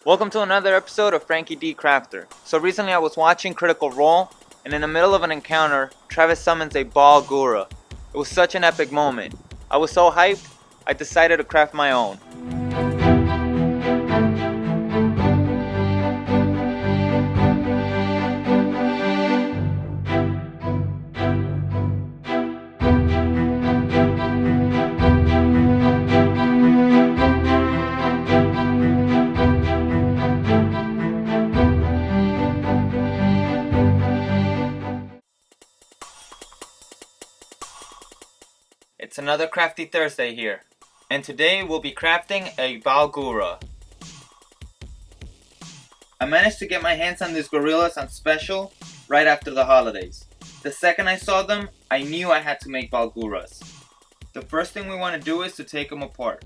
Welcome to another episode of Franky D Crafter. So recently I was watching Critical Role, and in the middle of an encounter, Travis summons a Barlgura. It was such an epic moment. I was so hyped, I decided to craft my own. It's another Crafty Thursday here, and today we'll be crafting a Barlgura. I managed to get my hands on these gorillas on special right after the holidays. The second I saw them, I knew I had to make Barlguras. The first thing we want to do is to take them apart.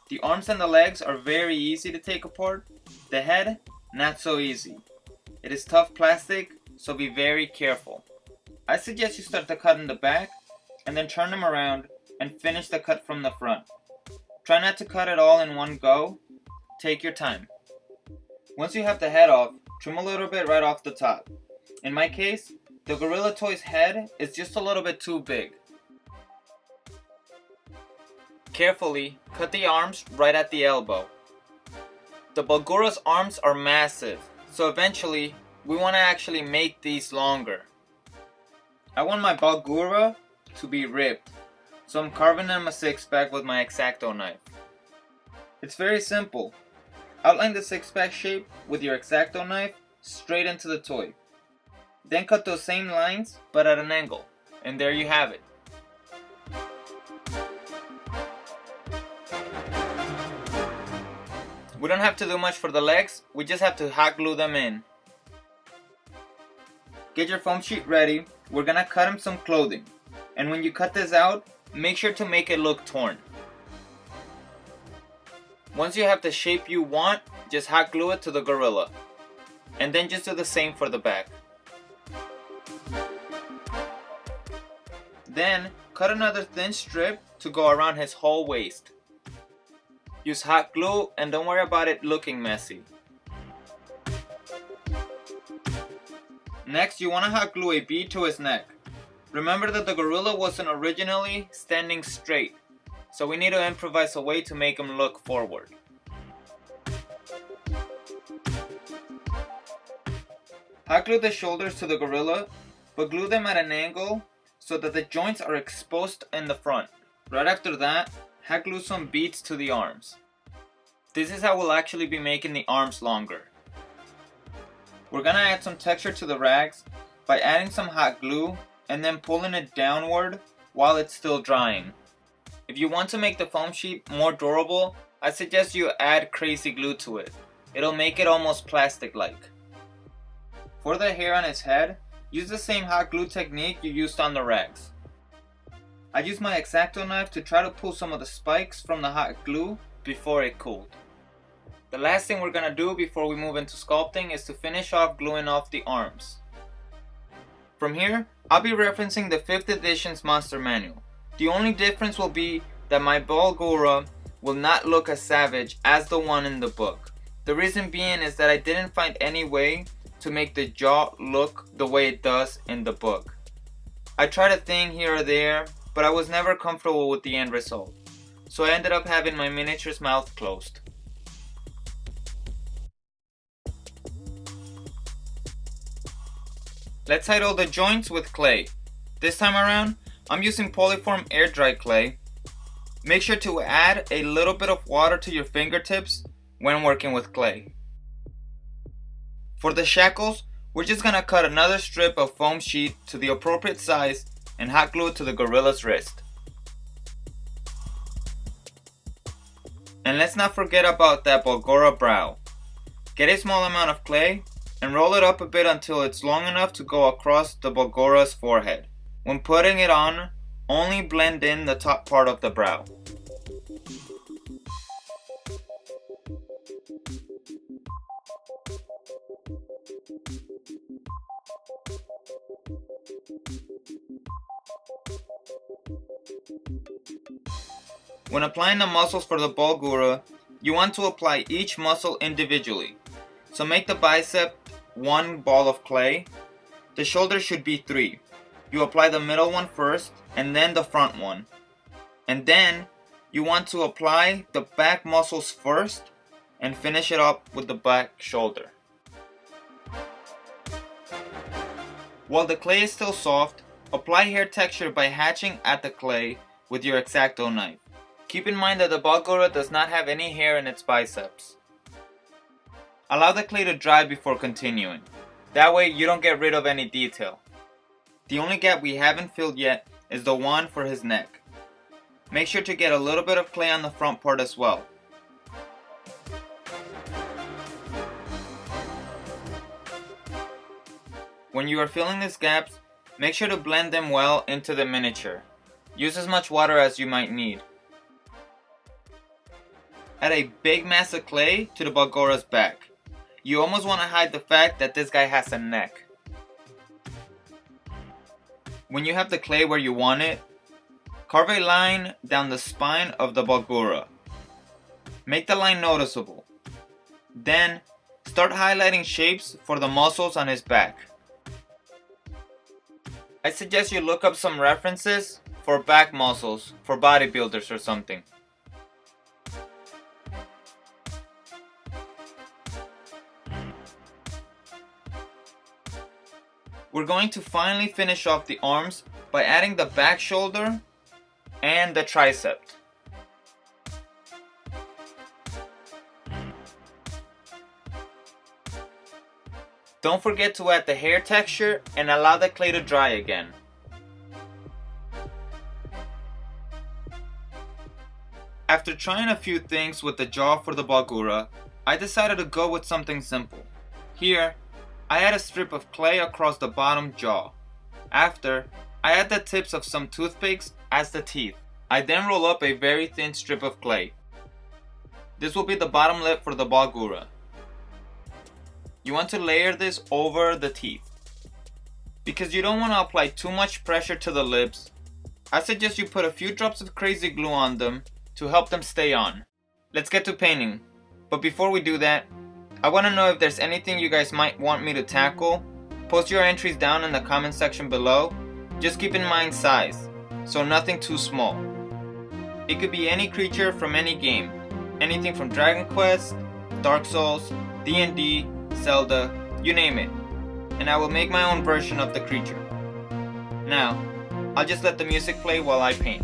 The arms and the legs are very easy to take apart. The head, not so easy. It is tough plastic, so be very careful. I suggest you start the cut in the back, and then turn them around and finish the cut from the front. Try not to cut it all in one go. Take your time. Once you have the head off, trim a little bit right off the top. In my case, the Gorilla Toy's head is just a little bit too big. Carefully, cut the arms right at the elbow. The Barlgura's arms are massive, so eventually, we want to actually make these longer. I want my Barlgura to be ripped, so I'm carving them a six-pack with my X-Acto knife. It's very simple. Outline the six-pack shape with your X-Acto knife straight into the toy. Then cut those same lines but at an angle, and there you have it. We don't have to do much for the legs, we just have to hot glue them in. Get your foam sheet ready. We're gonna cut him some clothing. And when you cut this out, make sure to make it look torn. Once you have the shape you want, just hot glue it to the gorilla. And then just do the same for the back. Then, cut another thin strip to go around his whole waist. Use hot glue and don't worry about it looking messy. Next, you want to hot glue a bead to his neck. Remember that the gorilla wasn't originally standing straight, so we need to improvise a way to make him look forward. Hot glue the shoulders to the gorilla, but glue them at an angle so that the joints are exposed in the front. Right after that, hot glue some beads to the arms. This is how we'll actually be making the arms longer. We're gonna add some texture to the rags by adding some hot glue and then pulling it downward while it's still drying. If you want to make the foam sheet more durable, I suggest you add crazy glue to it. It'll make it almost plastic-like. For the hair on his head, use the same hot glue technique you used on the rags. I used my X-Acto knife to try to pull some of the spikes from the hot glue before it cooled. The last thing we're gonna do before we move into sculpting is to finish off gluing off the arms. From here, I'll be referencing the 5th edition's monster manual. The only difference will be that my Barlgura will not look as savage as the one in the book. The reason being is that I didn't find any way to make the jaw look the way it does in the book. I tried a thing here or there, but I was never comfortable with the end result. So I ended up having my miniature's mouth closed. Let's hide all the joints with clay. This time around, I'm using polyform air dry clay. Make sure to add a little bit of water to your fingertips when working with clay. For the shackles, we're just gonna cut another strip of foam sheet to the appropriate size and hot glue it to the gorilla's wrist. And let's not forget about that Barlgura brow. Get a small amount of clay and roll it up a bit until it's long enough to go across the Barlgura's forehead. When putting it on, only blend in the top part of the brow. When applying the muscles for the Barlgura, you want to apply each muscle individually. So make the bicep 1 ball of clay. The shoulder should be 3. You apply the middle one first and then the front one. And then you want to apply the back muscles first and finish it up with the back shoulder. While the clay is still soft, apply hair texture by hatching at the clay with your X-Acto knife. Keep in mind that the Barlgura does not have any hair in its biceps. Allow the clay to dry before continuing. That way you don't get rid of any detail. The only gap we haven't filled yet is the one for his neck. Make sure to get a little bit of clay on the front part as well. When you are filling these gaps, make sure to blend them well into the miniature. Use as much water as you might need. Add a big mass of clay to the Barlgura's back. You almost want to hide the fact that this guy has a neck. When you have the clay where you want it, carve a line down the spine of the Barlgura. Make the line noticeable. Then, start highlighting shapes for the muscles on his back. I suggest you look up some references for back muscles for bodybuilders or something. We're going to finally finish off the arms by adding the back shoulder and the tricep. Don't forget to add the hair texture and allow the clay to dry again. After trying a few things with the jaw for the Barlgura, I decided to go with something simple. Here, I add a strip of clay across the bottom jaw. After, I add the tips of some toothpicks as the teeth. I then roll up a very thin strip of clay. This will be the bottom lip for the Barlgura. You want to layer this over the teeth. Because you don't want to apply too much pressure to the lips, I suggest you put a few drops of crazy glue on them to help them stay on. Let's get to painting. But before we do that, I want to know if there's anything you guys might want me to tackle. Post your entries down in the comment section below. Just keep in mind size, so nothing too small. It could be any creature from any game. Anything from Dragon Quest, Dark Souls, D&D, Zelda, you name it. And I will make my own version of the creature. Now, I'll just let the music play while I paint.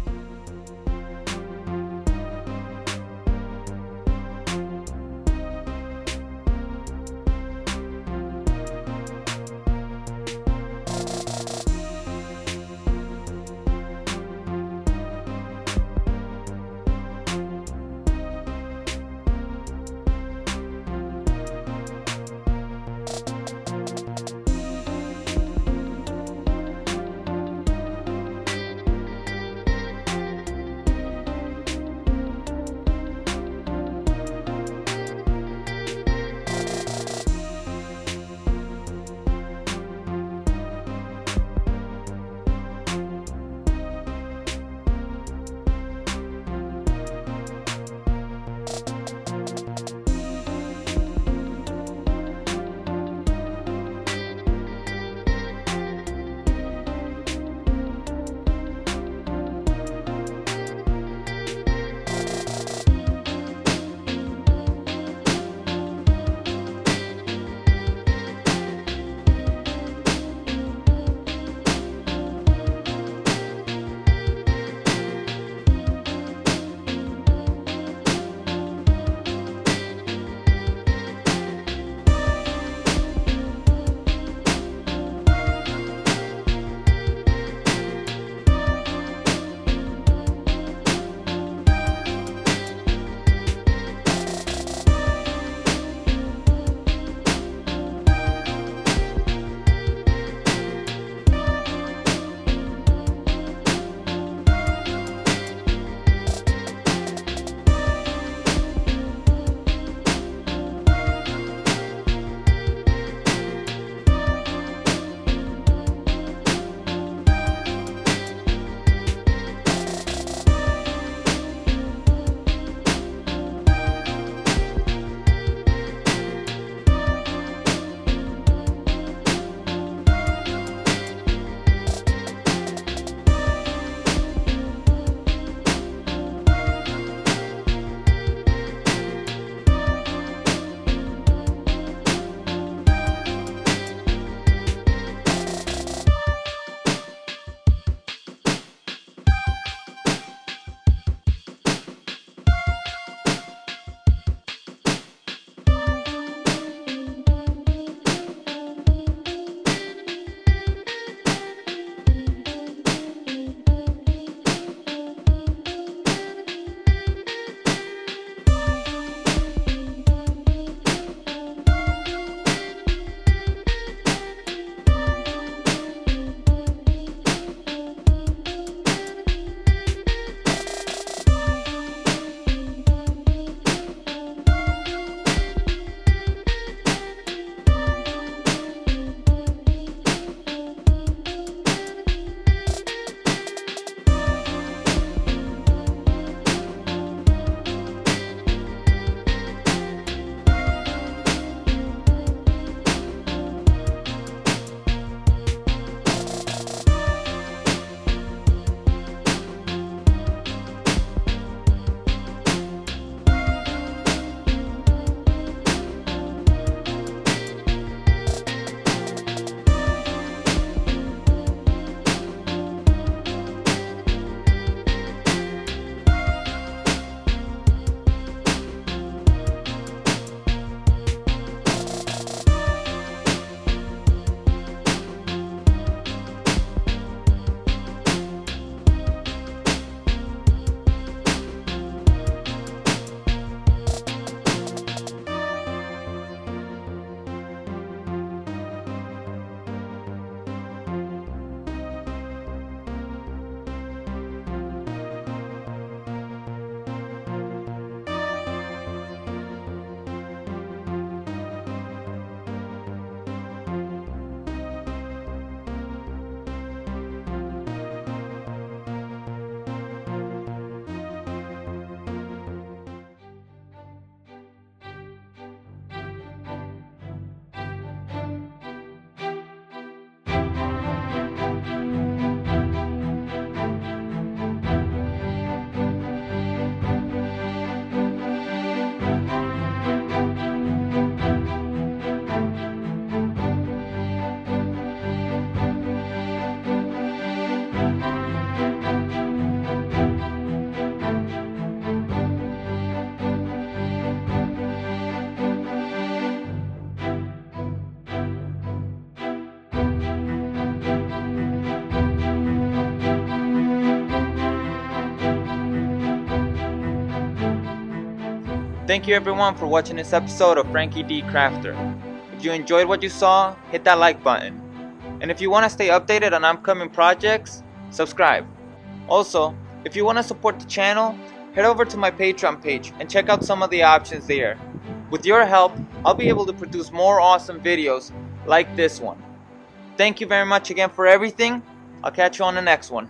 Thank you everyone for watching this episode of Franky D Crafter. If you enjoyed what you saw, hit that like button. And if you want to stay updated on upcoming projects, subscribe. Also, if you want to support the channel, head over to my Patreon page and check out some of the options there. With your help, I'll be able to produce more awesome videos like this one. Thank you very much again for everything. I'll catch you on the next one.